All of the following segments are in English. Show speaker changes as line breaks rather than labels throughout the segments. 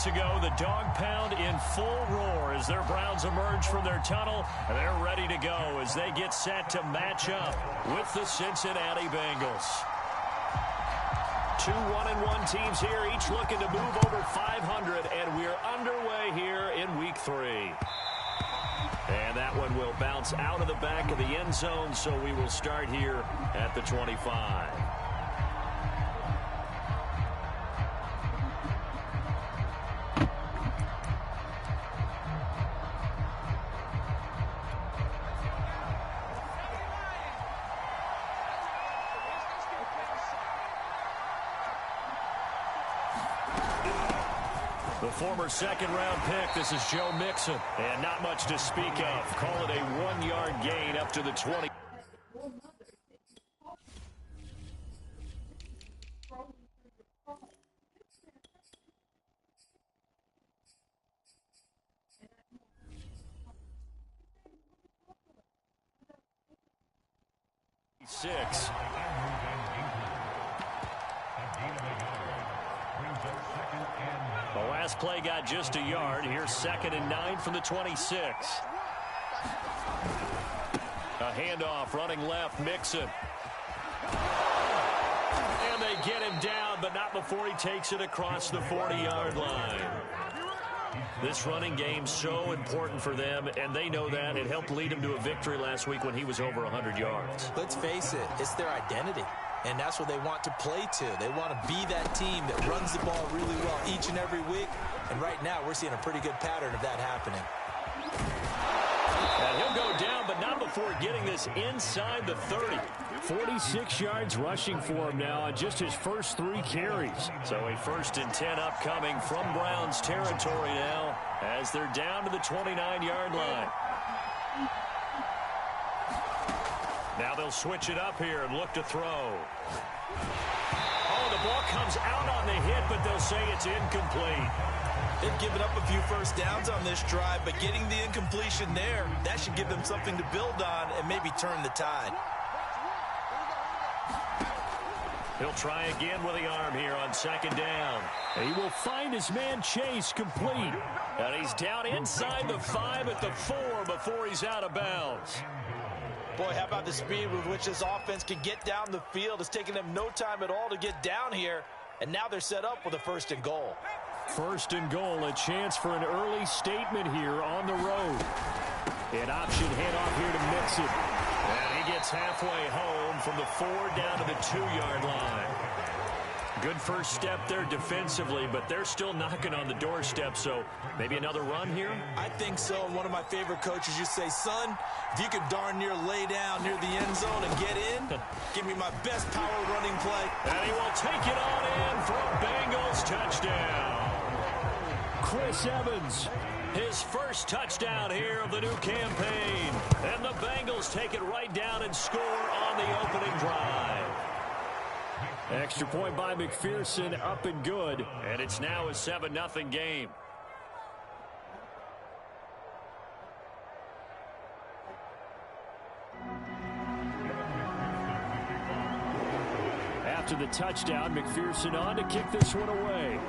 minutes ago, the dog pound in full roar as their Browns emerge from their tunnel, and they're ready to go as they get set to match up with the Cincinnati Bengals. Two 1-1 teams here, each looking to move over 500, and we're underway here in Week 3. And that one will bounce out of the back of the end zone, so we will start here at the 25. The former second-round pick, this is Joe Mixon. And not much to speak of. Call it a 1-yard gain up to the 20. Six. The last play got just a yard. Here's 2nd and 9 from the 26. A handoff running left, Mixon. And they get him down, but not before he takes it across the 40-yard line. This running game so important for them, and they know that. It helped lead them to a victory last week when he was over 100 yards.
Let's face it, it's their identity. And that's what they want to play to. They want to be that team that runs the ball really well each and every week. And right now, we're seeing a pretty good pattern of that happening.
And he'll go down, but not before getting this inside the 30. 46 yards rushing for him now on just his first 3 carries. So a 1st and 10 upcoming from Browns territory now as they're down to the 29-yard line. Now they'll switch it up here and look to throw. Oh, the ball comes out on the hit, but they'll say it's incomplete.
They've given up a few first downs on this drive, but getting the incompletion there, that should give them something to build on and maybe turn the tide.
He'll try again with the arm here on 2nd down. He will find his man Chase complete. And he's down inside the 5 at the 4 before he's out of bounds.
Boy, how about the speed with which this offense can get down the field? It's taken them no time at all to get down here, and now they're set up with a 1st and goal.
1st and goal, a chance for an early statement here on the road. An option handoff here to Mixon. And he gets halfway home from the 4 down to the 2-yard line. Good first step there defensively, but they're still knocking on the doorstep, so maybe another run here?
I think so. And one of my favorite coaches used to say, son, if you could darn near lay down near the end zone and get in, give me my best power running play.
And he will take it on in for a Bengals touchdown. Chris Evans, his first touchdown here of the new campaign. And the Bengals take it right down and score on the opening drive. Extra point by McPherson, up and good. And it's now a 7-0 game. After the touchdown, McPherson on to kick this one away.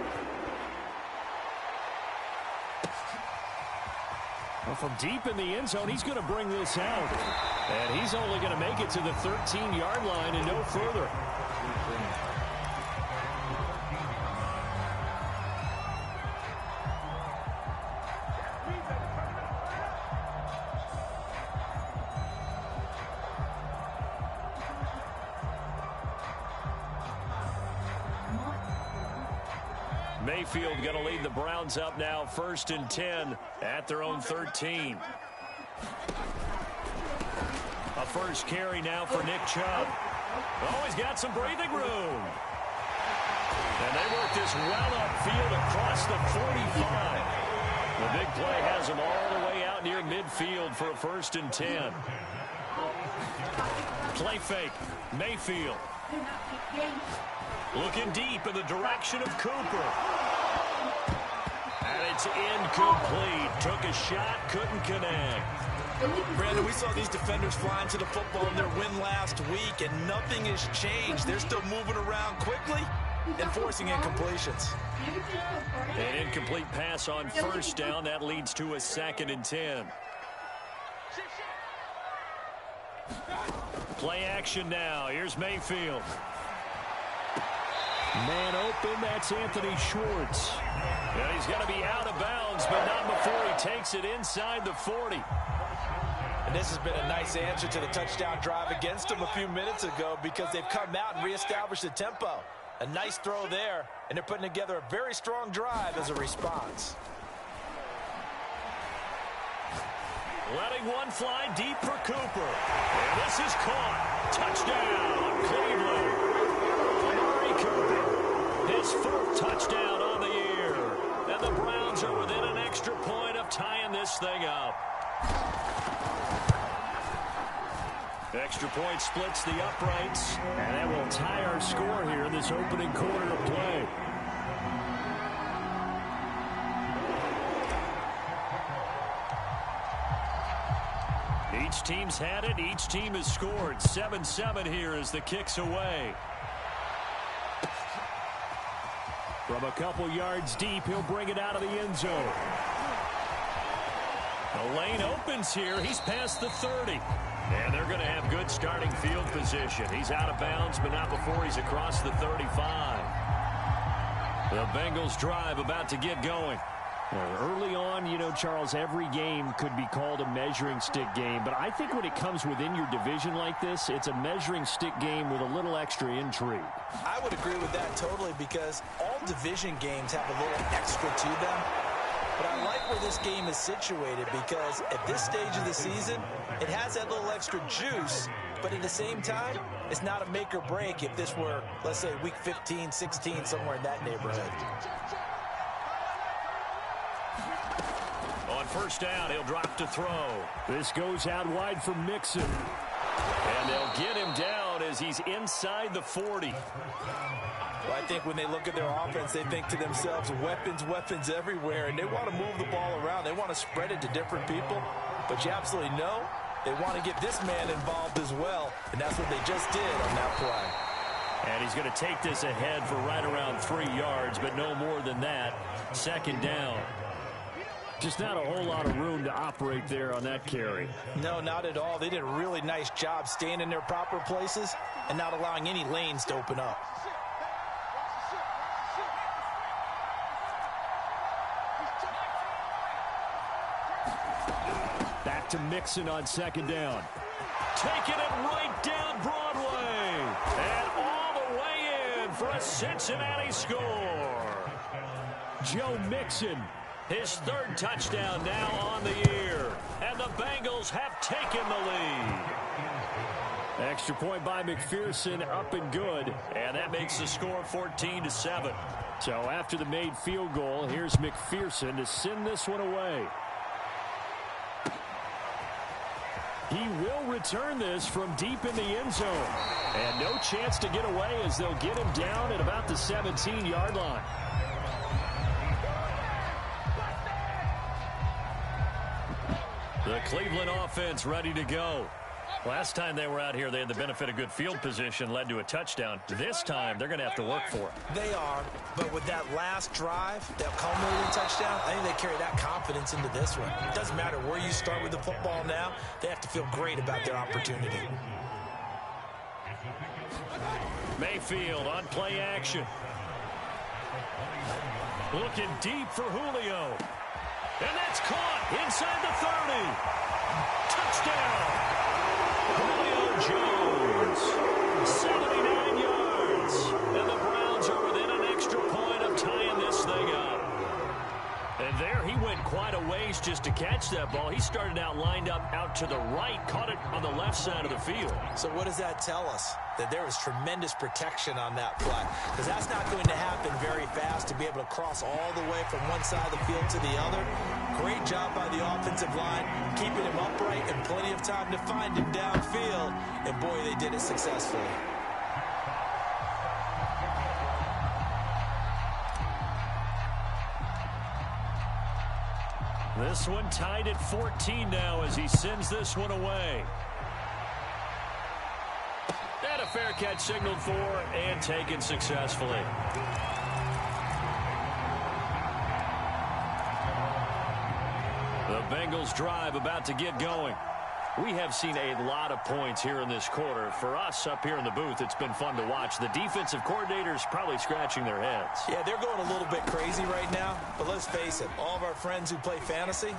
Well, from deep in the end zone, he's going to bring this out. And he's only going to make it to the 13-yard line and no further. Mayfield going to lead the Browns up now, 1st and 10 at their own 13. A first carry now for Nick Chubb. Oh, he's got some breathing room. And they work this well upfield across the 45. The big play has him all the way out near midfield for a 1st and 10. Play fake, Mayfield. Looking deep in the direction of Cooper. And it's incomplete. Took a shot, couldn't connect.
Brandon, we saw these defenders flying to the football in their win last week, and nothing has changed. They're still moving around quickly and forcing incompletions.
An incomplete pass on first down. That leads to a 2nd and 10. Play action now. Here's Mayfield. Man open, that's Anthony Schwartz. And he's going to be out of bounds, but not before he takes it inside the 40.
And this has been a nice answer to the touchdown drive against them a few minutes ago because they've come out and reestablished the tempo. A nice throw there, and they're putting together a very strong drive as a response.
Letting one fly deep for Cooper. And this is caught. Touchdown, Cleveland. Amari Cooper, his 4th touchdown on the year. And the Browns are within an extra point of tying this thing up. Extra point splits the uprights. And that will tie our score here in this opening quarter of play. Each team's had it. Each team has scored. 7-7 here as the kick's away. From a couple yards deep, he'll bring it out of the end zone. The lane opens here. He's past the 30. And they're going to have good starting field position. He's out of bounds, but not before he's across the 35. The Bengals drive about to get going.
Early on, you know, Charles, every game could be called a measuring stick game. But I think when it comes within your division like this, it's a measuring stick game with a little extra intrigue.
I would agree with that totally because all division games have a little extra to them. But I like where this game is situated because at this stage of the season, it has that little extra juice. But at the same time, it's not a make or break if this were, let's say, week 15, 16, somewhere in that neighborhood.
On first down, he'll drop to throw.
This goes out wide for Mixon.
And they'll get him down as he's inside the 40.
Well, I think when they look at their offense, they think to themselves, weapons, weapons everywhere, and they want to move the ball around. They want to spread it to different people, but you absolutely know they want to get this man involved as well, and that's what they just did on that play.
And he's going to take this ahead for right around 3 yards, but no more than that. 2nd down.
Just not a whole lot of room to operate there on that carry.
No, not at all. They did a really nice job staying in their proper places and not allowing any lanes to open up.
Back to Mixon on 2nd down.
Taking it right down Broadway. And all the way in for a Cincinnati score.
Joe Mixon.
His 3rd touchdown now on the year. And the Bengals have taken the lead.
Extra point by McPherson, up and good.
And that makes the score 14-7.
So after the made field goal, here's McPherson to send this one away. He will return this from deep in the end zone. And no chance to get away as they'll get him down at about the 17-yard line.
The Cleveland offense ready to go. Last time they were out here, they had the benefit of good field position, led to a touchdown. This time, they're going to have to work for it.
They are, but with that last drive, that culminating touchdown, I think they carry that confidence into this one. It doesn't matter where you start with the football now. They have to feel great about their opportunity.
Mayfield on play action. Looking deep for Julio. And that's caught inside the 30. Touchdown. Julio Jones. 79 yards. And the Browns are within an extra point of tying this thing up. And there he went quite a ways just to catch that ball. He started out lined up out to the right, caught it on the left side of the field.
So what does that tell us? That there was tremendous protection on that play. Because that's not going to happen very fast to be able to cross all the way from one side of the field to the other. Great job by the offensive line, keeping him upright and plenty of time to find him downfield. And boy, they did it successfully.
This one tied at 14 now as he sends this one away. And a fair catch signaled for and taken successfully. Bengals drive about to get going. We have seen a lot of points here in this quarter. For us up here in the booth, it's been fun to watch. The defensive coordinators probably scratching their heads.
Yeah, they're going a little bit crazy right now. But let's face it, all of our friends who play fantasy,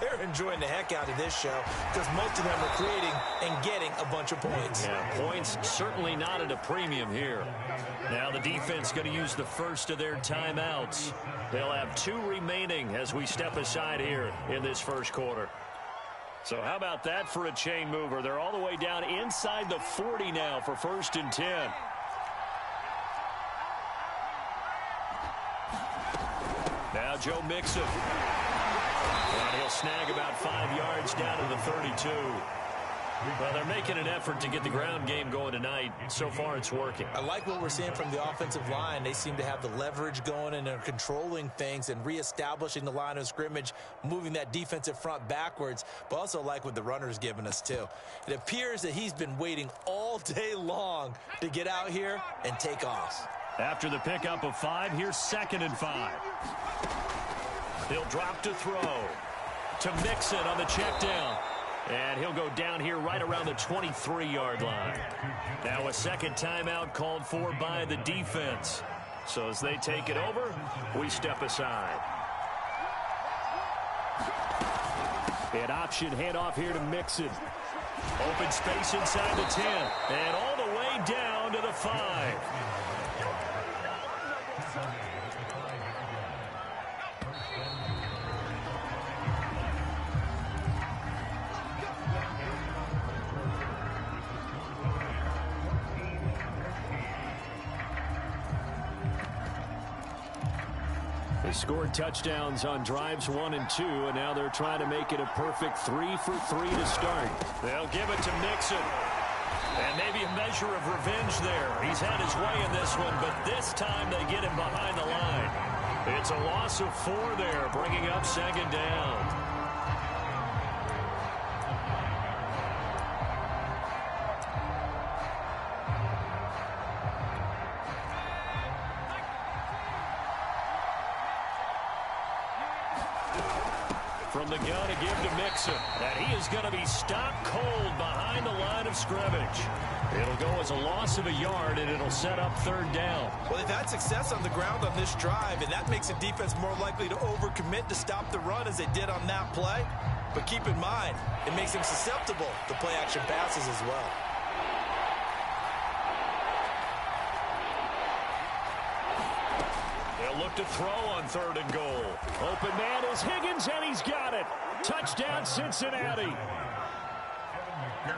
they're enjoying the heck out of this show because most of them are creating and getting a bunch of points.
Yeah, points certainly not at a premium here. Now the defense going to use the first of their timeouts. They'll have 2 remaining as we step aside here in this first quarter. So how about that for a chain mover? They're all the way down inside the 40 now for 1st and 10. Now Joe Mixon. And he'll snag about 5 yards down to the 32. Well, they're making an effort to get the ground game going tonight. So far, it's working.
I like what we're seeing from the offensive line. They seem to have the leverage going, and they're controlling things and reestablishing the line of scrimmage, moving that defensive front backwards, but also like what the runner's giving us, too. It appears that he's been waiting all day long to get out here and take off.
After the pickup of 5, here's 2nd and 5. He'll drop to throw. To Mixon on the check down. And he'll go down here right around the 23-yard line. Now a second timeout called for by the defense. So as they take it over, we step aside.
An option handoff here to Mixon.
Open space inside the 10. And all the way down to the 5.
They scored touchdowns on drives 1 and 2, and now they're trying to make it a perfect 3 for 3 to start.
They'll give it to Mixon. And maybe a measure of revenge there. He's had his way in this one, but this time they get him behind the line. It's a loss of 4 there, bringing up 2nd down. From the gun to give to Mixon. And he is going to be stopped cold behind the line of scrimmage. It'll go as a loss of a yard, and it'll set up 3rd down.
Well, they've had success on the ground on this drive, and that makes the defense more likely to overcommit to stop the run as they did on that play. But keep in mind, it makes them susceptible to play-action passes as well.
Look to throw on 3rd and goal.
Open man is Higgins, and he's got it. Touchdown, Cincinnati.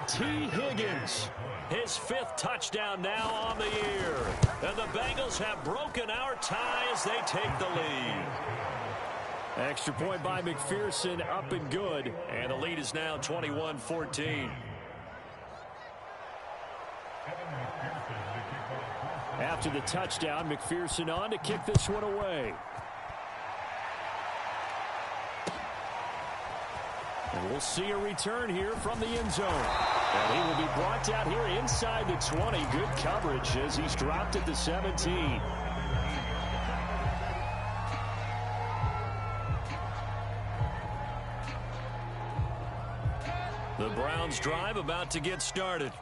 T. Higgins.
His 5th touchdown now on the year. And the Bengals have broken our tie as they take the lead.
Extra point by McPherson, up and good.
And the lead is now 21-14.
After the touchdown, McPherson on to kick this one away. And we'll see a return here from the end zone. And he will be brought down here inside the 20. Good coverage as he's dropped at the 17.
The Browns drive about to get started.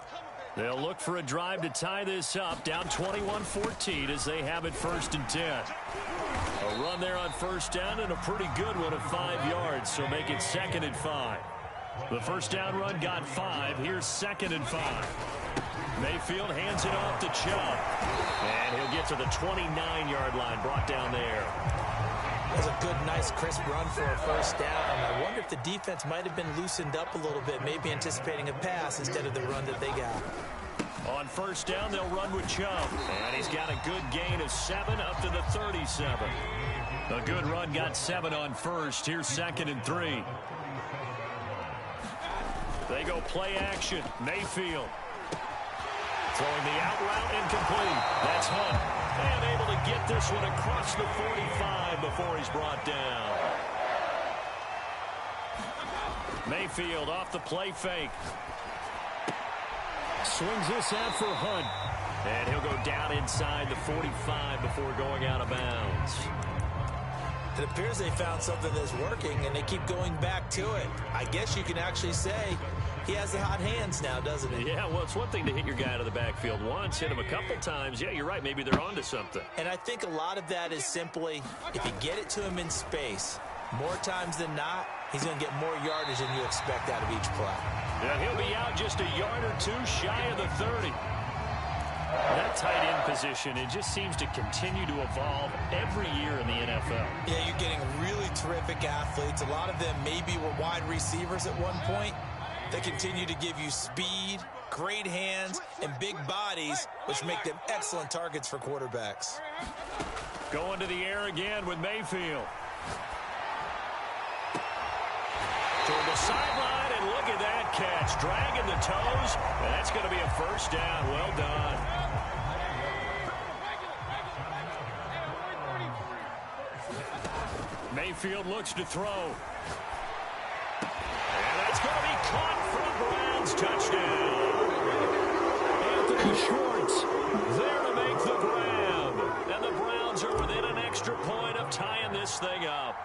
They'll look for a drive to tie this up, down 21-14 as they have it 1st and 10. A run there on 1st down and a pretty good one of 5 yards, so make it 2nd and 5. The 1st down run got 5. Here's 2nd and 5. Mayfield hands it off to Chubb. And he'll get to the 29-yard line, brought down there.
That was a good, nice, crisp run for a 1st down. I wonder if the defense might have been loosened up a little bit, maybe anticipating a pass instead of the run that they got.
On 1st down, they'll run with Chubb. And he's got a good gain of 7 up to the 37. A good run got 7 on 1st. Here's 2nd and 3. They go play action. Mayfield. Throwing the out route incomplete. That's Hunt. And able to get this one across the 45 before he's brought down. Mayfield off the play fake.
Swings this out for Hunt.
And he'll go down inside the 45 before going out of bounds.
It appears they found something that's working, and they keep going back to it. I guess you can actually say he has the hot hands now, doesn't he?
Yeah, well, it's one thing to hit your guy out of the backfield once, hit him a couple times. Yeah, you're right. Maybe they're onto something.
And I think a lot of that is simply if you get it to him in space, more times than not, he's going to get more yardage than you expect out of each play.
Yeah, he'll be out just a yard or two shy of the 30. That tight end position, it just seems to continue to evolve every year in the NFL.
Yeah, you're getting really terrific athletes. A lot of them maybe were wide receivers at one point. They continue to give you speed, great hands, and big bodies, which make them excellent targets for quarterbacks.
Going to the air again with Mayfield. Toward the sideline, and look at that catch. Dragging the toes, and that's going to be a first down. Well done. Mayfield looks to throw. And that's going to be caught for the Browns. Touchdown. Anthony Schwartz there to make the grab. And the Browns are within an extra point of tying this thing up.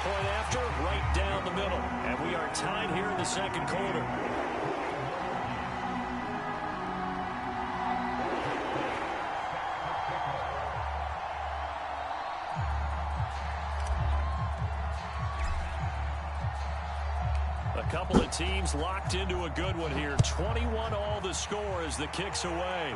Point after, right down the middle. And we are tied here in the second quarter. A couple of teams locked into a good one here. 21 all the score as the kick's away.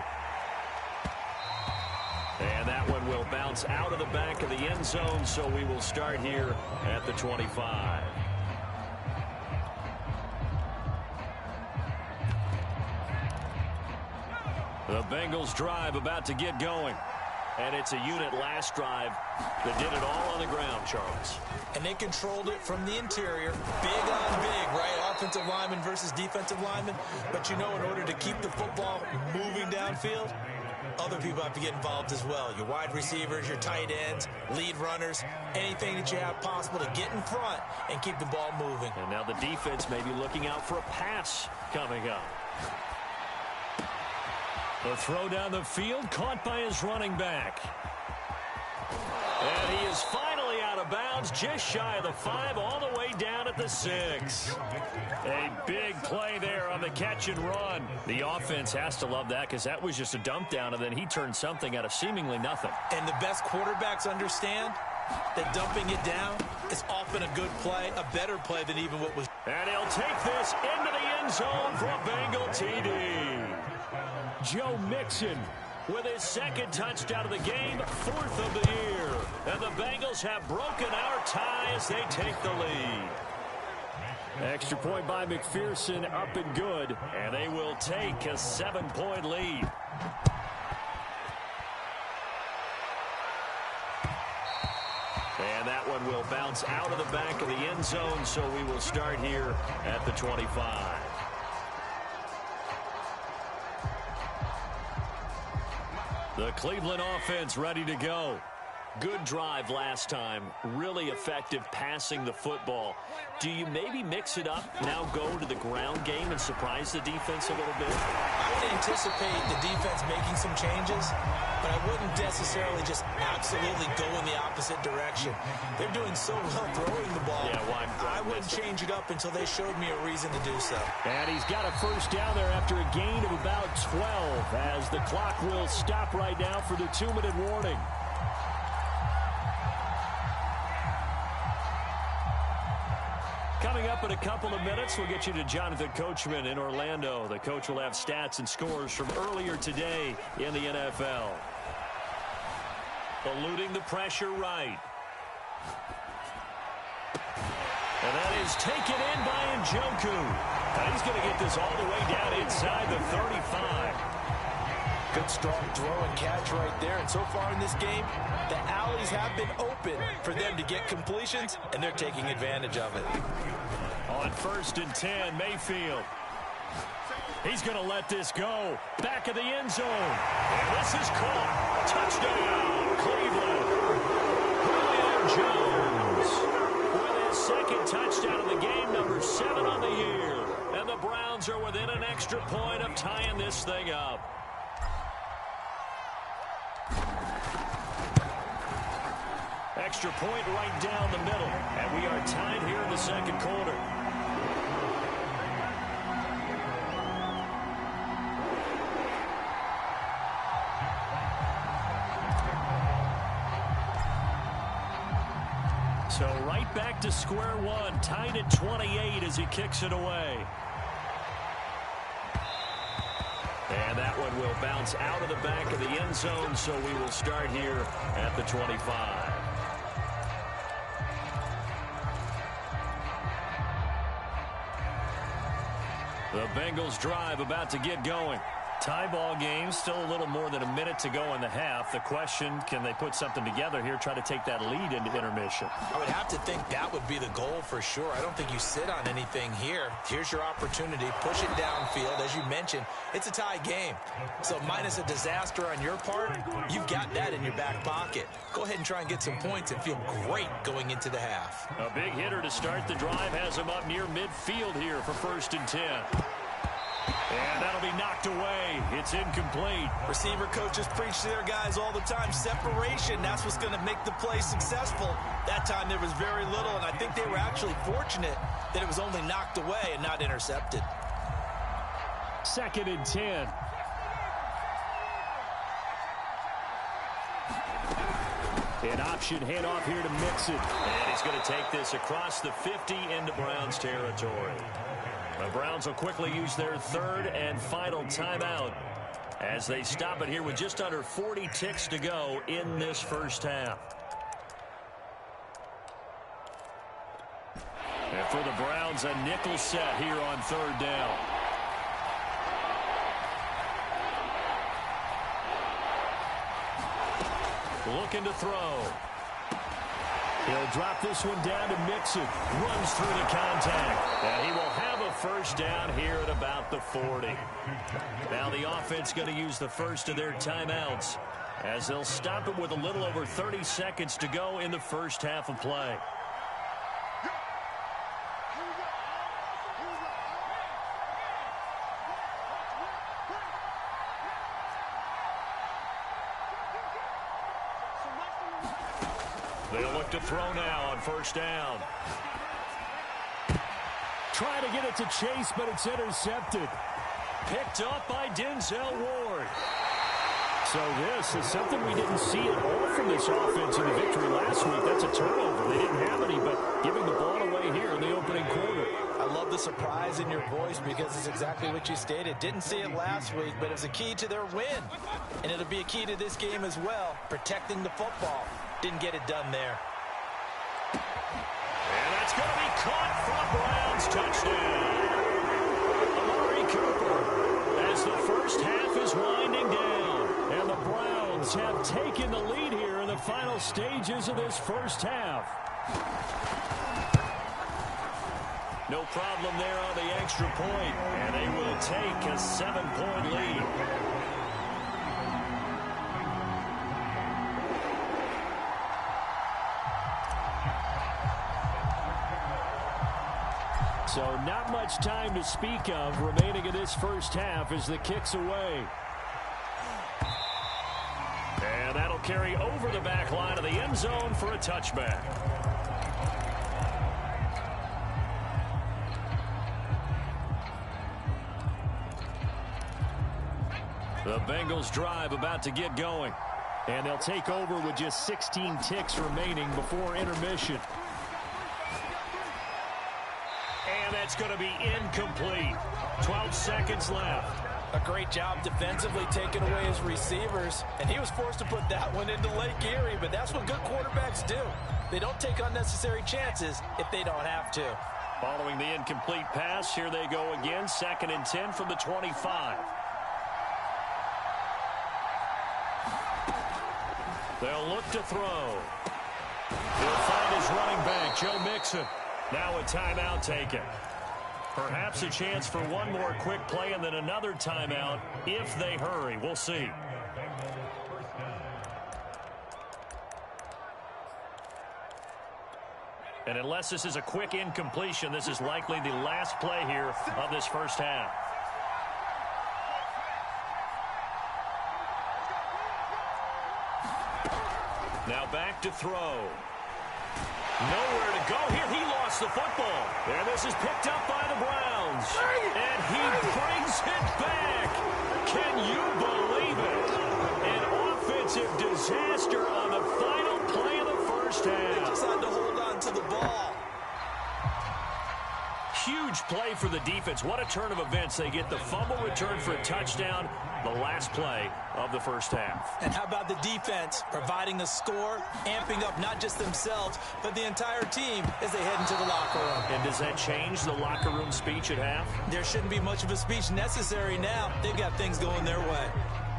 And that one will bounce out of the back of the end zone, so we will start here at the 25. The Bengals drive about to get going. And it's a unit last drive that did it all on the ground, Charles.
And they controlled it from the interior. Big on big, right? Offensive lineman versus defensive lineman. But you know, in order to keep the football moving downfield, other people have to get involved as well. Your wide receivers, your tight ends, lead runners, anything that you have possible to get in front and keep the ball moving.
And now the defense may be looking out for a pass coming up. The throw down the field, caught by his running back. And he is finally out of bounds, just shy of the 5, all the way down at the 6. A big play there on the catch and run. The offense has to love that because that was just a dump down, and then he turned something out of seemingly nothing.
And the best quarterbacks understand that dumping it down is often a good play, a better play than even what was.
And he'll take this into the end zone for a Bengal TD. Joe Mixon with his second touchdown of the game, 4th of the year. And the Bengals have broken our tie as they take the lead. Extra point by McPherson, up and good. And they will take a 7-point lead. And that one will bounce out of the back of the end zone, so we will start here at the 25. The Cleveland offense ready to go. Good drive last time. Really effective passing the football. Do you maybe mix it up, now go to the ground game and surprise the defense a little bit?
I would anticipate the defense making some changes, but I wouldn't necessarily just absolutely go in the opposite direction. They're doing so well throwing the ball.
Yeah, well,
I wouldn't change it up until they showed me a reason to do so.
And he's got a first down there after a gain of about 12 as the clock will stop right now for the 2-minute warning. Coming up in a couple of minutes, we'll get you to Jonathan Coachman in Orlando. The coach will have stats and scores from earlier today in the NFL. Eluding the pressure right. And that is taken in by Njoku. And he's going to get this all the way down inside the 35.
Good strong throw and catch right there. And so far in this game, the alleys have been open for them to get completions, and they're taking advantage of it.
On 1st and 10, Mayfield. He's going to let this go. Back of the end zone. And this is caught. Touchdown, Cleveland. Julio Jones with his second touchdown of the game, number 7 on the year. And the Browns are within an extra point of tying this thing up. extra point right down the middle. And we are tied here in the second quarter. So right back to square one, tied at 28 as he kicks it away. And that one will bounce out of the back of the end zone, so we will start here at the 25. The Bengals drive about to get going. Tie ball game, still a little more than a minute to go in the half. The question, can they put something together here, try to take that lead into intermission?
I would have to think that would be the goal for sure. I don't think you sit on anything here. Here's your opportunity. Push it downfield. As you mentioned, it's a tie game. So minus a disaster on your part, you've got that in your back pocket. Go ahead and try and get some points and feel great going into the half.
A big hitter to start the drive has him up near midfield here for 1st and 10. And that'll be knocked away. It's incomplete.
Receiver coaches preach to their guys all the time. Separation, that's what's going to make the play successful. That time there was very little, and I think they were actually fortunate that it was only knocked away and not intercepted.
2nd and 10. An option handoff here to Mixon.
And he's going to take this across the 50 into Browns territory. The Browns will quickly use their 3rd and final timeout as they stop it here with just under 40 ticks to go in this first half. And for the Browns, a nickel set here on 3rd down. Looking to throw.
He'll drop this one down to Mixon.
Runs through the contact. And he will have a first down here at about the 40. Now the offense going to use the first of their timeouts as they'll stop it with a little over 30 seconds to go in the first half of play. They'll look to throw now on 1st down.
Trying to get it to Chase, but it's intercepted.
Picked up by Denzel Ward.
So this is something we didn't see at all from this offense in the victory last week. That's a turnover. They didn't have any, but giving the ball away here in the opening quarter.
I love the surprise in your voice because it's exactly what you stated. Didn't see it last week, but it was a key to their win. And it'll be a key to this game as well, protecting the football. Didn't get it done there.
And that's going to be caught for the Browns. Touchdown. Amari Cooper as the first half is winding down.
And the Browns have taken the lead here in the final stages of this first half.
No problem there on the extra point. And they will take a 7-point lead.
So not much time to speak of remaining in this first half as the kick's away.
And that'll carry over the back line of the end zone for a touchback. The Bengals drive about to get going.
And they'll take over with just 16 ticks remaining before intermission.
And that's going to be incomplete. 12 seconds left.
A great job defensively taking away his receivers. And he was forced to put that one into Lake Erie, but that's what good quarterbacks do. They don't take unnecessary chances if they don't have to.
Following the incomplete pass, here they go again. 2nd and 10 from the 25. They'll look to throw. He'll find his running back, Joe Mixon. Now a timeout taken. Perhaps a chance for one more quick play and then another timeout if they hurry. We'll see. And unless this is a quick incompletion, this is likely the last play here of this first half. Now back to throw. Nowhere to go here. He lost the football. And this is picked up by the Browns. And he brings it back. Can you believe it? An offensive disaster on the final play of the first half.
They just had to hold on to the ball.
Huge play for the defense. What a turn of events. They get the fumble return for a touchdown, the last play of the first half.
And how about the defense providing a score, amping up not just themselves, but the entire team as they head into the locker room.
And does that change the locker room speech at half?
There shouldn't be much of a speech necessary now. They've got things going their way.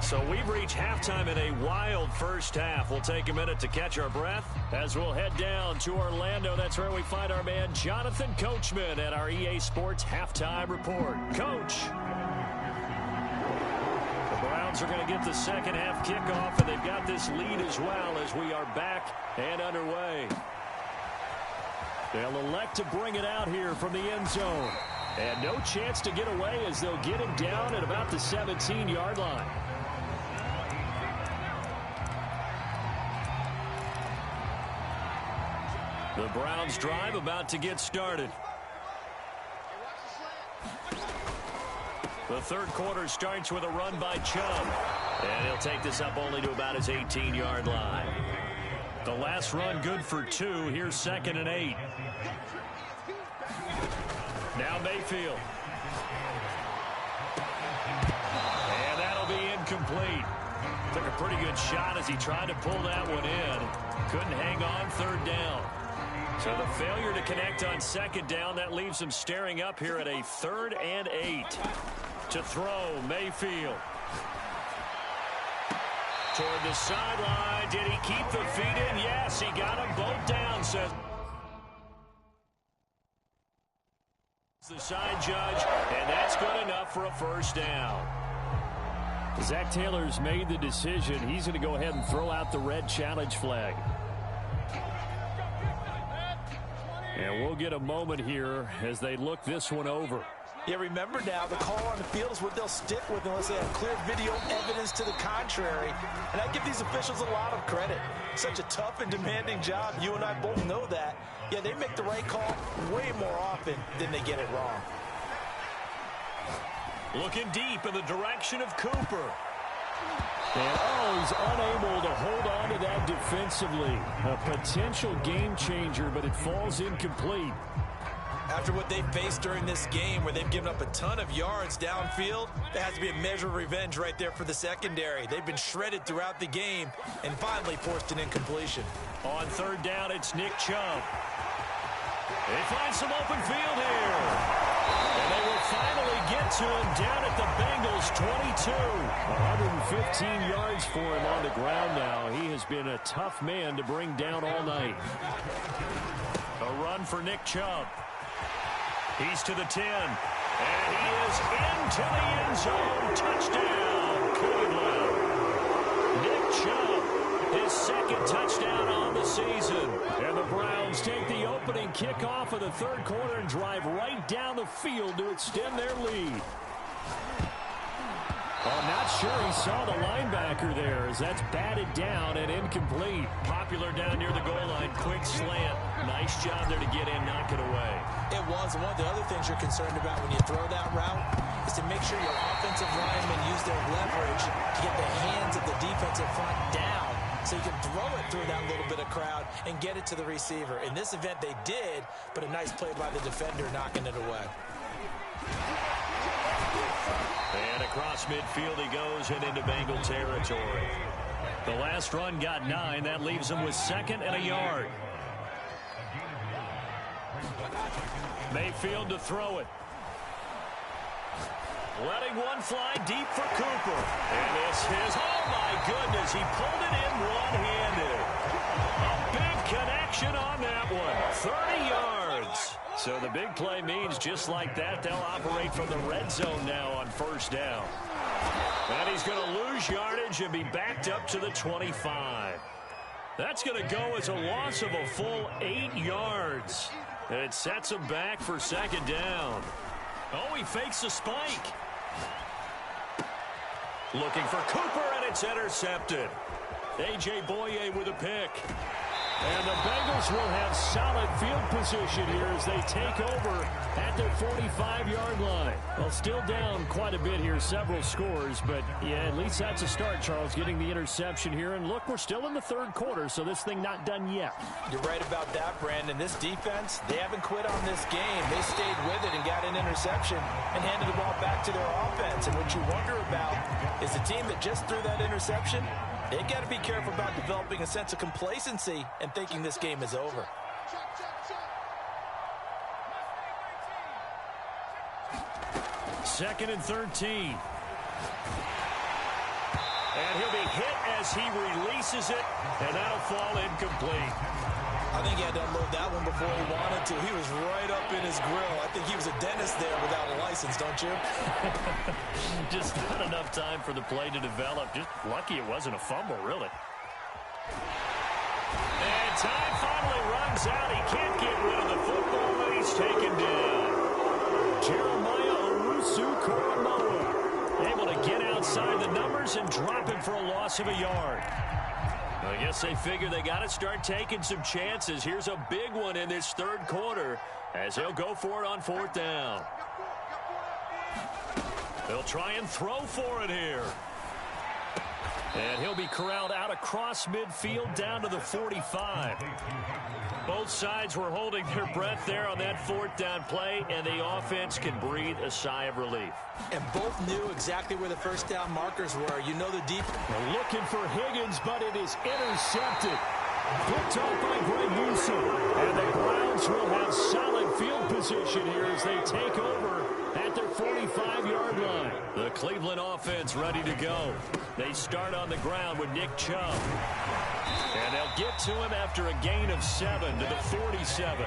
So we've reached halftime in a wild first half. We'll take a minute to catch our breath as we'll head down to Orlando. That's where we find our man Jonathan Coachman at our EA Sports Halftime Report. Coach. The Browns are going to get the second half kickoff, and they've got this lead as well as we are back and underway. They'll elect to bring it out here from the end zone. And no chance to get away as they'll get him down at about the 17-yard line. The Browns drive about to get started. The third quarter starts with a run by Chubb. And he'll take this up only to about his 18-yard line. The last run good for 2. Here's 2nd and 8. Now Mayfield. And that'll be incomplete. Took a pretty good shot as he tried to pull that one in. Couldn't hang on 3rd down. So the failure to connect on 2nd down, that leaves him staring up here at a 3rd and 8. To throw, Mayfield. Toward the sideline. Did he keep the feet in? Yes, he got them both down, says the side judge, and that's good enough for a first down.
Zach Taylor's made the decision. He's going to go ahead and throw out the red challenge flag. And we'll get a moment here as they look this one over.
Yeah, remember now, the call on the field is what they'll stick with unless they have clear video evidence to the contrary. And I give these officials a lot of credit. Such a tough and demanding job. You and I both know that. Yeah, they make the right call way more often than they get it wrong.
Looking deep in the direction of Cooper.
And he's unable to hold on to that defensively. A potential game changer, but it falls incomplete.
After what they faced during this game where they've given up a ton of yards downfield, there has to be a measure of revenge right there for the secondary. They've been shredded throughout the game and finally forced an incompletion.
On 3rd down, it's Nick Chubb. They find some open field here. And they will finally get to him down at the Bengals 22. 115 yards for him on the ground now. He has been a tough man to bring down all night. A run for Nick Chubb. He's to the 10. And he is into the end zone. Touchdown, Cleveland. Nick Chubb, his 2nd touchdown on the season. And the Browns take the opening kickoff of the 3rd quarter and drive right down the field to extend their lead. I'm not sure he saw the linebacker there as that's batted down and incomplete. Popular down near the goal line. Quick slant. Nice job there to get in, knock it away.
It was. One of the other things you're concerned about when you throw that route is to make sure your offensive linemen use their leverage to get the hands of the defensive front down so you can throw it through that little bit of crowd and get it to the receiver. In this event, they did, but a nice play by the defender knocking it away.
And across midfield he goes and into Bengal territory. The last run got 9. That leaves him with 2nd and a yard. Mayfield to throw it. Letting one fly deep for Cooper. And this is, oh my goodness, he pulled it in one-handed. A big connection on that one. 30 yards. So the big play means just like that, they'll operate from the red zone now on 1st down. And he's going to lose yardage and be backed up to the 25. That's going to go as a loss of a full 8 yards. And it sets him back for 2nd down. Oh, he fakes the spike. Looking for Cooper, and it's intercepted. A.J. Boye with a pick.
And the Bengals will have solid field position here as they take over at their 45-yard line. Well, still down quite a bit here, several scores, but yeah, at least that's a start, Charles, getting the interception here. And look, we're still in the third quarter, so this thing not done yet.
You're right about that, Brandon. This defense, they haven't quit on this game. They stayed with it and got an interception and handed the ball back to their offense. And what you wonder about is the team that just threw that interception, they got to be careful about developing a sense of complacency and thinking this game is over.
Second and 13. And he'll be hit as he releases it, and that'll fall incomplete.
I think he had to unload that one before he wanted to. He was right up in his grill. I think he was a dentist there without a license, don't you?
Just not enough time for the play to develop. Just lucky it wasn't a fumble, really. And time finally runs out. He can't get rid of the football, and he's taken down. Jeremiah Owusu-Koramoah able to get outside the numbers and drop him for a loss of a yard. I guess they figure they got to start taking some chances. Here's a big one in this third quarter as they'll go for it on fourth down. They'll try and throw for it here. And he'll be corralled out across midfield down to the 45. Both sides were holding their breath there on that fourth down play, and the offense can breathe a sigh of relief.
And both knew exactly where the first down markers were. You know the deep.
They're looking for Higgins, but it is intercepted. Picked off by Greg Newsome. And the Browns will have solid field position here as they take over at their 45-yard line.
The Cleveland offense ready to go. They start on the ground with Nick Chubb. And they'll get to him after a gain of 7 to the 47.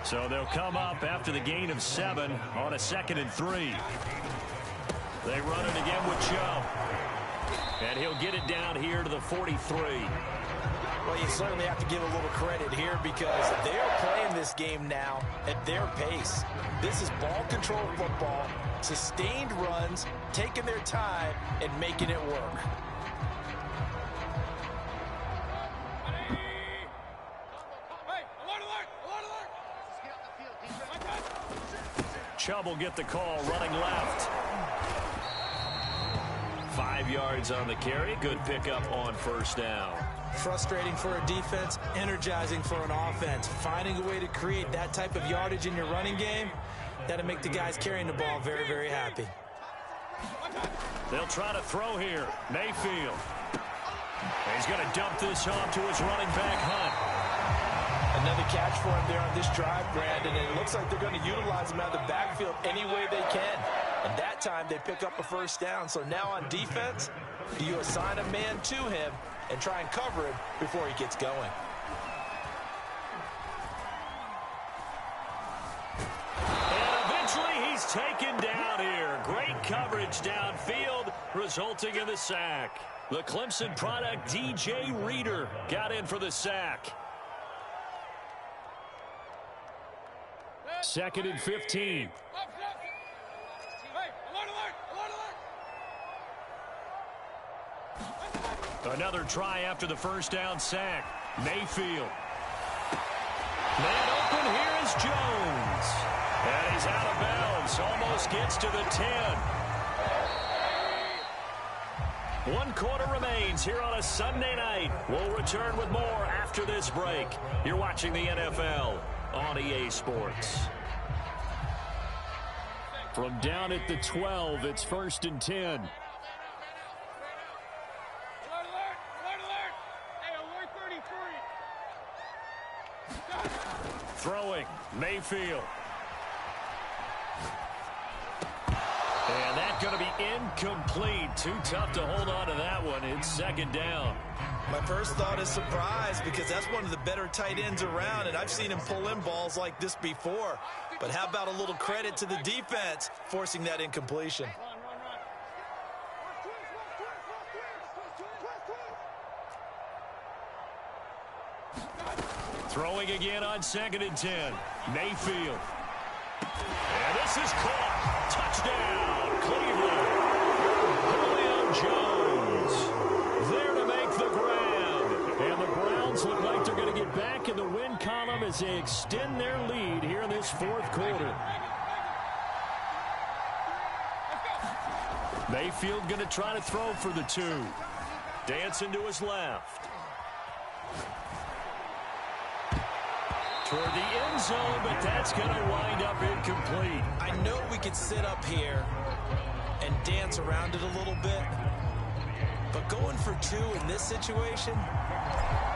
So they'll come up after the gain of 7 on a 2nd and 3. They run it again with Chubb. And he'll get it down here to the 43.
Well, you certainly have to give a little credit here because they're playing this game now at their pace. This is ball control football, sustained runs, taking their time, and making it work.
Chubb will get the call, running left. 5 yards on the carry. Good pickup on first down.
Frustrating for a defense, energizing for an offense. Finding a way to create that type of yardage in your running game, that'll make the guys carrying the ball very, very happy.
They'll try to throw here. Mayfield. He's going to dump this off to his running back, Hunt.
Another catch for him there on this drive, Brandon, and it looks like they're going to utilize him out of the backfield any way they can. And that time they pick up a first down. So now on defense, do you assign a man to him and try and cover him before he gets going?
And eventually he's taken down here. Great coverage downfield, resulting in the sack. The Clemson product, DJ Reader, got in for the sack.
2nd and 15.
Another try after the first down sack. Mayfield. Man open, here is Jones. And he's out of bounds. Almost gets to the 10. 1 quarter remains here on a Sunday night. We'll return with more after this break. You're watching the NFL on EA Sports.
From down at the 12, it's 1st and 10.
Throwing, Mayfield. And that's going to be incomplete. Too tough to hold on to that one. It's 2nd down.
My first thought is surprise because that's one of the better tight ends around, and I've seen him pull in balls like this before. But how about a little credit to the defense forcing that incompletion?
Throwing again on 2nd and 10. Mayfield. And this is caught. Touchdown, Cleveland. Julio Jones there to make the grab. And the Browns look like they're going to get
as they extend their lead here in this fourth quarter. Mayfield going to try to throw for the 2. Dancing to his left. Toward the end zone, but that's going to wind up incomplete.
I know we could sit up here and dance around it a little bit, but going for 2 in this situation,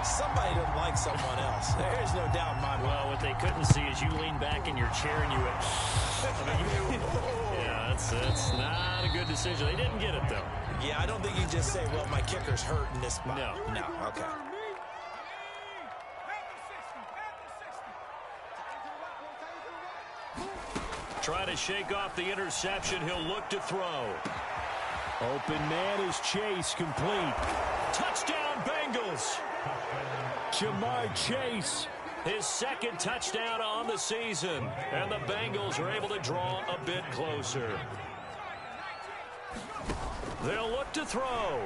somebody doesn't like someone else. There's no doubt in my mind.
Well, what they couldn't see is you lean back in your chair and you went, yeah, that's not a good decision. They didn't get it, though.
Yeah, I don't think you can just say, well, my kicker's hurt in this spot. No, okay.
Try to shake off the interception. He'll look to throw.
Open man is Chase, complete.
Touchdown, Bengals.
Jamar Chase.
His second touchdown on the season. And the Bengals are able to draw a bit closer. They'll look to throw.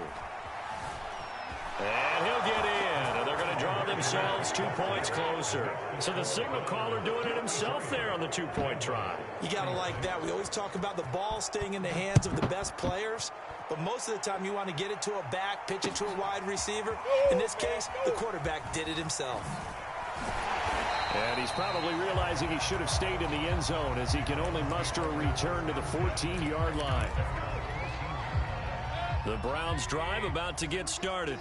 And he'll get in. And they're going to draw themselves 2 points closer. So the signal caller doing it himself there on the 2-point try.
You got to like that. We always talk about the ball staying in the hands of the best players. But most of the time you want to get it to a back, pitch it to a wide receiver. In this case, the quarterback did it himself.
And he's probably realizing he should have stayed in the end zone as he can only muster a return to the 14-yard line.
The Browns drive about to get started.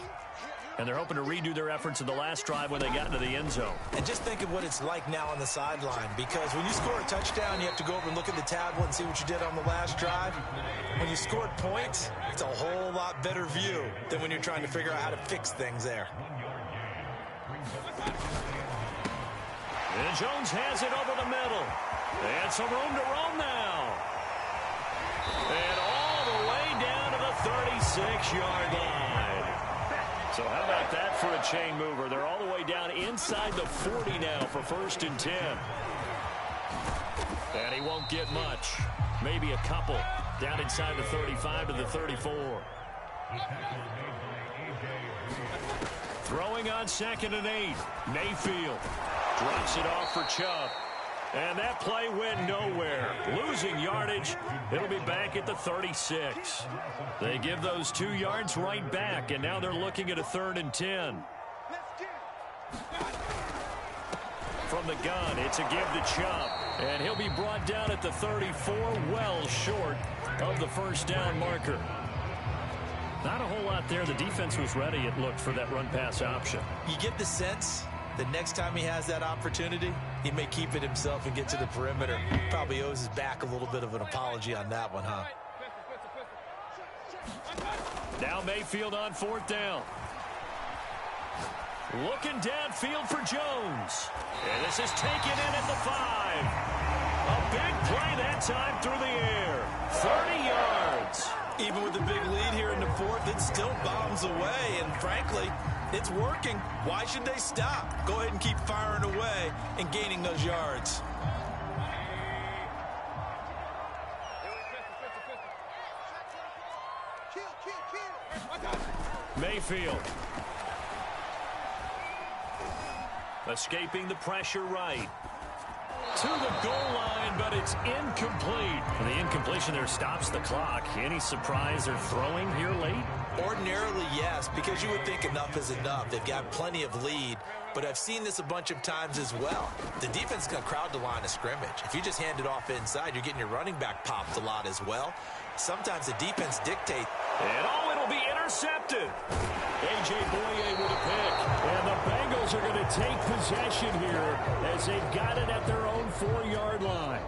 And they're hoping to redo their efforts in the last drive when they got into the end zone.
And just think of what it's like now on the sideline, because when you score a touchdown, you have to go over and look at the tablet and see what you did on the last drive. When you scored points, it's a whole lot better view than when you're trying to figure out how to fix things there.
And Jones has it over the middle. And some room to roam now. And all the way down to the 36-yard line. So how about that for a chain mover? They're all the way down inside the 40 now for 1st and 10. And he won't get much. Maybe a couple. Down inside the 35 to the 34. Throwing on 2nd and 8. Mayfield drops it off for Chubb. And that play went nowhere. Losing yardage. It'll be back at the 36. They give those 2 yards right back, and now they're looking at a 3rd and 10. From the gun, it's a give to Chubb. And he'll be brought down at the 34, well short of the 1st down marker. Not a whole lot there. The defense was ready, it looked, for that run-pass option.
You get the sense the next time he has that opportunity, he may keep it himself and get to the perimeter. Probably owes his back a little bit of an apology on that one, huh?
Now Mayfield on 4th down. Looking downfield for Jones. And this is taken in at the 5. A big play that time through the air. 30 yards.
Even with the big lead here in the 4th, it still bombs away. And frankly, it's working. Why should they stop? Go ahead and keep firing away and gaining those yards.
Mayfield. Escaping the pressure right. To the goal line, but it's incomplete. The incompletion there stops the clock. Any surprise they're throwing here late?
Ordinarily, yes, because you would think enough is enough. They've got plenty of lead, but I've seen this a bunch of times as well. The defense is going to crowd the line of scrimmage. If you just hand it off inside, you're getting your running back popped a lot as well. Sometimes the defense dictates.
And it'll be intercepted. A.J. Boye with a pick.
And the Bengals are going to take possession here as they've got it at their own 4-yard line.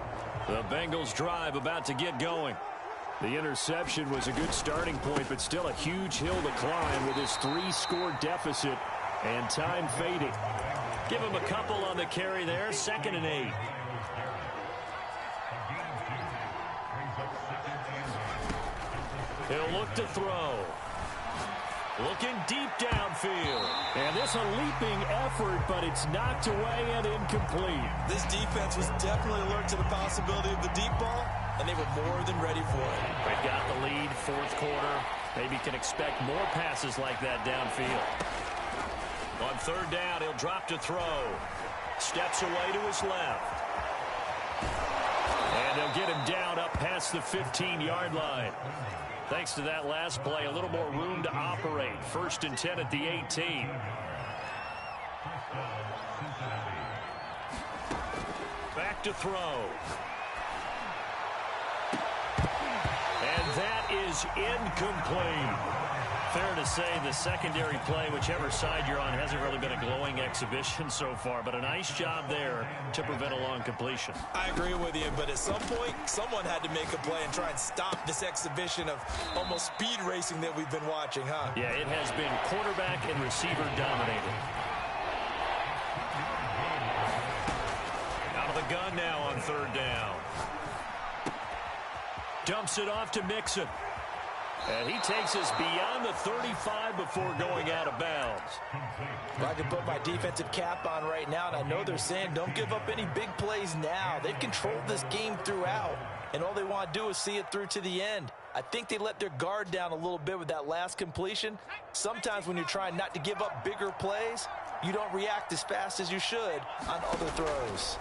The Bengals drive about to get going.
The interception was a good starting point, but still a huge hill to climb with his 3-score deficit and time fading.
Give him a couple on the carry there. 2nd and 8. He'll look to throw. Looking deep downfield.
And this a leaping effort, but it's knocked away and incomplete.
This defense was definitely alert to the possibility of the deep ball, and they were more than ready for it.
They've got the lead, 4th quarter. Maybe can expect more passes like that downfield. On 3rd down, he'll drop to throw. Steps away to his left. And they'll get him down up past the 15-yard line. Thanks to that last play, a little more room to operate. 1st and 10 at the 18. Back to throw. And that is incomplete. Fair to say the secondary play, whichever side you're on, hasn't really been a glowing exhibition so far, but a nice job there to prevent a long completion.
I agree with you, but at some point, someone had to make a play and try and stop this exhibition of almost speed racing that we've been watching, huh?
Yeah, it has been quarterback and receiver dominated. Out of the gun now on 3rd down. Dumps it off to Mixon. And he takes us beyond the 35 before going out of bounds.
Well, I can put my defensive cap on right now, and I know they're saying don't give up any big plays now. They've controlled this game throughout, and all they want to do is see it through to the end. I think they let their guard down a little bit with that last completion. Sometimes when you're trying not to give up bigger plays, you don't react as fast as you should on other throws.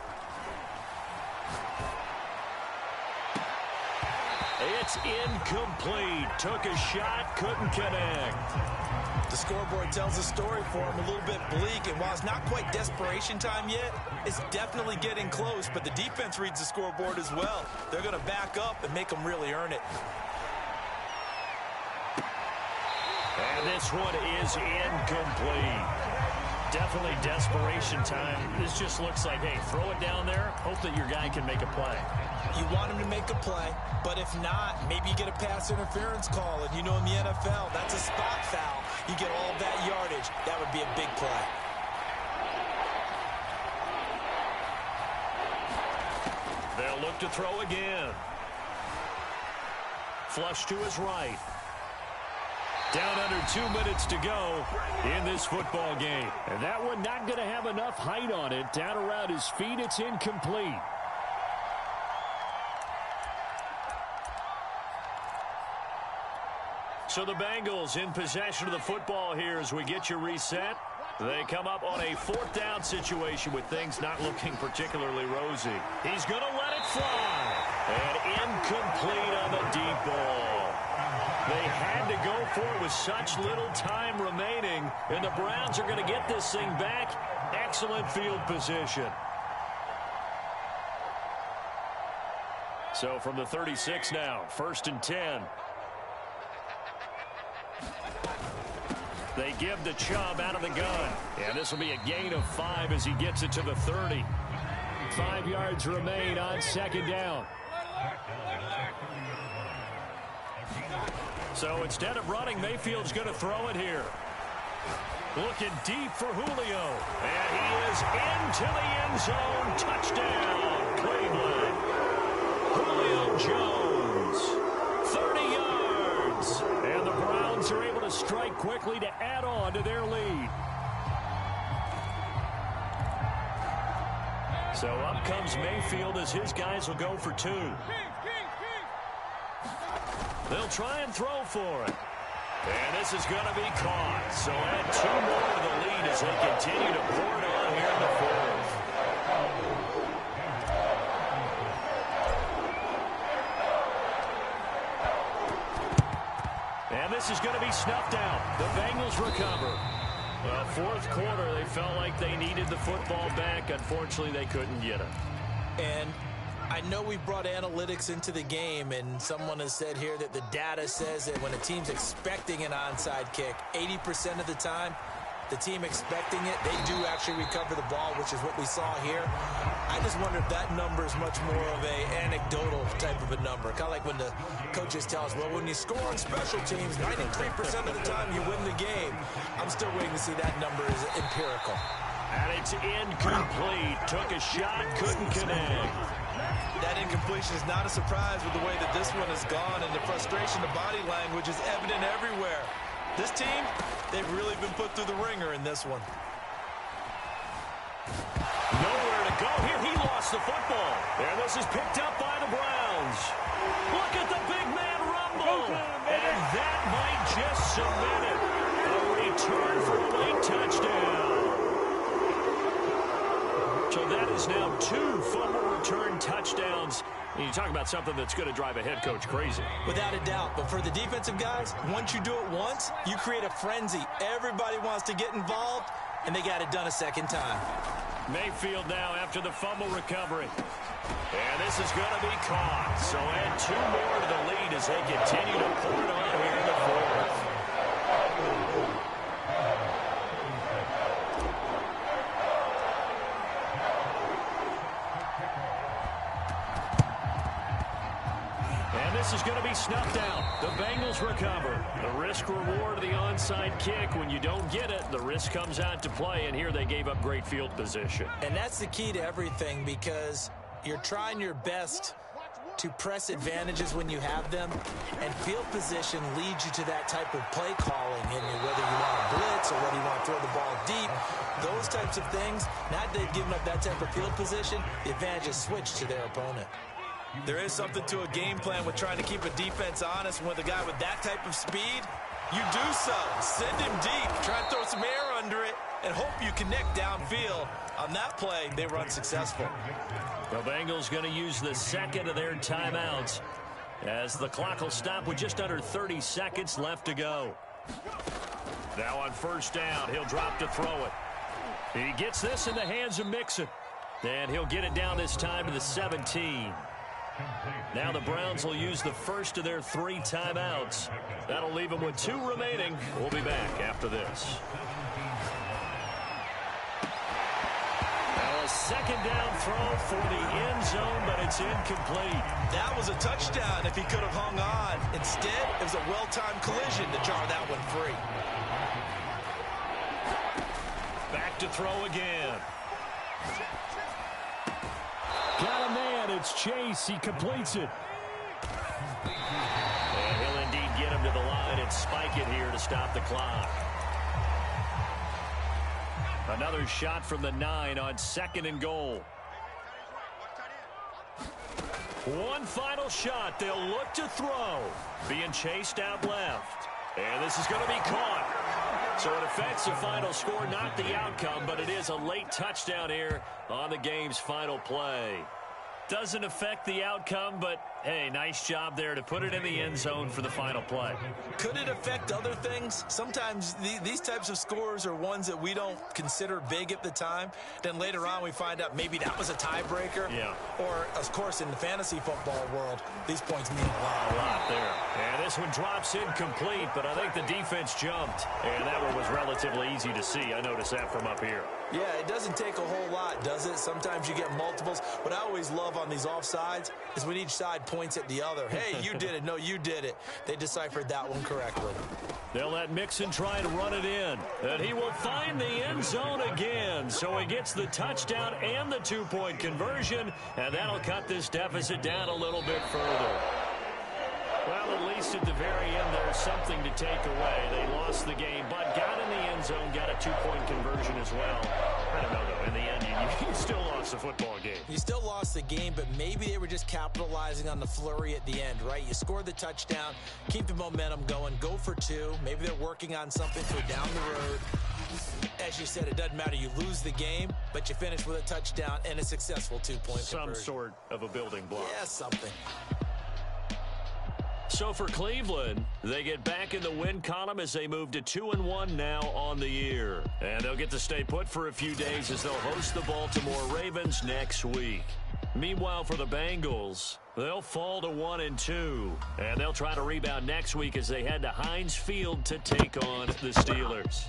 It's incomplete. Took a shot, couldn't connect.
The scoreboard tells a story for him, a little bit bleak, and while it's not quite desperation time yet, it's definitely getting close, but the defense reads the scoreboard as well. They're going to back up and make them really earn it.
And this one is incomplete. Definitely desperation time. This just looks like, hey, throw it down there, hope that your guy can make a play.
You want him to make a play, but if not, maybe you get a pass interference call, and you know in the NFL, that's a spot foul. You get all that yardage. That would be a big play.
They'll look to throw again. Flush to his right. Down under 2 minutes to go in this football game.
And that one not going to have enough height on it. Down around his feet, it's incomplete.
So the Bengals in possession of the football here as we get you reset. They come up on a 4th down situation with things not looking particularly rosy. He's going to let it fly. And incomplete on the deep ball. They had to go for it with such little time remaining, and the Browns are going to get this thing back. Excellent field position. So from the 36 now, 1st and 10. They give the Chubb out of the gun. And this will be a gain of 5 as he gets it to the 30.
5 yards remain on 2nd down.
So instead of running, Mayfield's going to throw it here. Looking deep for Julio. And he is into the end zone. Touchdown, Cleveland. Julio Jones, 30 yards.
And the Browns are able to strike quickly to add on to their lead.
So up comes Mayfield as his guys will go for 2. They'll try and throw for it. And this is going to be caught. So add 2 more to the lead as they continue to pour it on here in the 4th. And this is going to be snuffed out. The Bengals recover. Well, 4th quarter, they felt like they needed the football back. Unfortunately, they couldn't get it.
And I know we brought analytics into the game, and someone has said here that the data says that when a team's expecting an onside kick, 80% of the time, the team expecting it, they do actually recover the ball, which is what we saw here. I just wonder if that number is much more of a anecdotal type of a number. Kind of like when the coaches tell us, well, when you score on special teams, 93% of the time you win the game. I'm still waiting to see that number is empirical.
And it's incomplete. Took a shot, couldn't connect.
That incompletion is not a surprise with the way that this one has gone, and the frustration, the body language is evident everywhere. This team, they've really been put through the ringer in this one.
Nowhere to go here. He lost the football. And this is picked up by the Browns. Look at the big man rumble. And that might just cement it. A return for a late touchdown. is now 2 fumble return touchdowns. And you talk about something that's going to drive a head coach crazy.
Without a doubt. But for the defensive guys, once you do it once, you create a frenzy. Everybody wants to get involved, and they got it done a second time.
Mayfield now after the fumble recovery. And this is going to be caught. So add 2 more to the lead as they continue to pour it on here in the fourth. And this is going to be snuffed out. The Bengals recover. The risk-reward of the onside kick. When you don't get it, the risk comes out to play, and here they gave up great field position.
And that's the key to everything, because you're trying your best to press advantages when you have them, and field position leads you to that type of play calling, and whether you want to blitz or whether you want to throw the ball deep, those types of things. Now that they've given up that type of field position, the advantage is switched to their opponent. There is something to a game plan with trying to keep a defense honest. And with a guy with that type of speed, you do so. Send him deep. Try and throw some air under it and hope you connect downfield. On that play, they were unsuccessful.
The Bengals going to use the second of their timeouts as the clock will stop with just under 30 seconds left to go. Now on first down, he'll drop to throw it. He gets this in the hands of Mixon. And he'll get it down this time to the 17. Now the Browns will use the first of their 3 timeouts. That'll leave them with 2 remaining. We'll be back after this. Now a second down throw for the end zone, but it's incomplete.
That was a touchdown if he could have hung on. Instead, it was a well-timed collision to jar that one free.
Back to throw again.
Got a man. It's Chase. He completes it.
And he'll indeed get him to the line and spike it here to stop the clock. Another shot from the 9 on 2nd and goal. One final shot. They'll look to throw. Being chased out left. And this is going to be caught. So it affects the final score, not the outcome, but it is a late touchdown here on the game's final play. Doesn't affect the outcome, but, hey, nice job there to put it in the end zone for the final play.
Could it affect other things? Sometimes these types of scores are ones that we don't consider big at the time. Then later on we find out maybe that was a tiebreaker.
Yeah.
Or, of course, in the fantasy football world, these points mean a lot.
A lot there. And this one drops incomplete, but I think the defense jumped. And that one was relatively easy to see. I noticed that from up here.
Yeah, it doesn't take a whole lot, does it? Sometimes you get multiples. What I always love on these offsides is when each side points at the other. Hey, you did it. No, you did it. They deciphered that one correctly.
They'll let Mixon try and run it in. And he will find the end zone again. So he gets the touchdown and the 2-point conversion. And that'll cut this deficit down a little bit further. Well, at least at the very end, there's something to take away. They lost the game, but got in the end zone, got a 2-point conversion as well. I don't know, though. In the end, you still lost the football game.
You still lost the game, but maybe they were just capitalizing on the flurry at the end, right? You scored the touchdown, keep the momentum going, go for 2. Maybe they're working on something for down the road. As you said, it doesn't matter. You lose the game, but you finish with a touchdown and a successful 2-point conversion.
Some sort of a building block.
Yeah, something.
So for Cleveland, they get back in the win column as they move to 2-1 now on the year. And they'll get to stay put for a few days as they'll host the Baltimore Ravens next week. Meanwhile, for the Bengals, they'll fall to 1-2. And they'll try to rebound next week as they head to Heinz Field to take on the Steelers.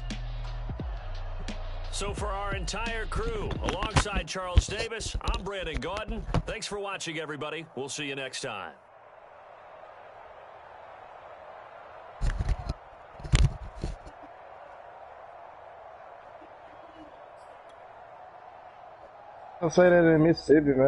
So for our entire crew, alongside Charles Davis, I'm Brandon Gaudin. Thanks for watching, everybody. We'll see you next time.
I'll say that in Mississippi, man.